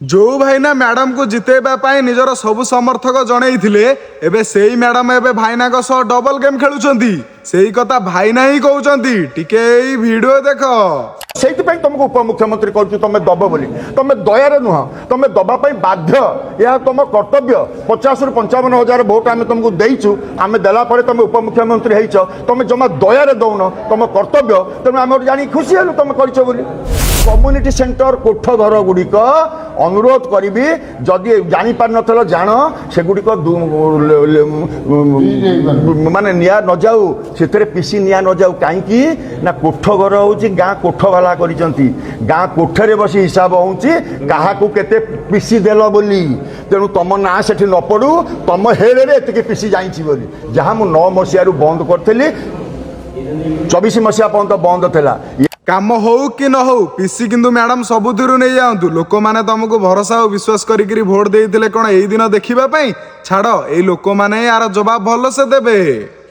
जो भाईना मैडम को जितेबा निजर सबु समर्थक जनईथिले एबे सेई मैडम एबे भाईना को सह डबल गेम खेलुचंती सेई कथा भाईना ही कहउचंती टिके एई वीडियो देखो সেইপাই তোমাকে উপমুখ্যমন্ত্রী করছি তুমি দব বলি তুমি দয়ারে নুহ তুমি দবা পাই বাধ্য ଏହା तुम कर्तव्य 50 ରୁ 55 हजार भोट आम तुमको देइछु आम देला परे तुम उपमुख्यमंत्री ହେଇଛ तुम जमा दयारे दौन तुम कर्तव्य तेणु आम जानी खुशी हेलु तुम करछ बोली कम्युनिटी सेंटर कोठ घर गुड़िक अनुरोध करी जदि जानी पार नथल जान से गुड़िक माने निया न जाऊ से पिसी निया न जाऊ कहीं ना कोठ घर हूँ गाँ कोठ वाला करिसंती गाँ कोठरे बसी हिसाब होउची काहाकू केते पिसी देल बोली तेणु तुम ना सेठी न पड़ू तुम हेड़े एतिके पिसी जाइछि बोली जहाँ मु 9 मसीह बंद करथली 24 मसीहा पर्यंत बंद थिला काम हो कि न हो पीसी किंतु मैडम सबुथिरु नहीं जातु लोक माने तुमको भरोसा और विश्वास करी भोट देइथिले कोन एई दिन देखिबा पई छाड़ एई लोक माने यार जवाब भल से देबे।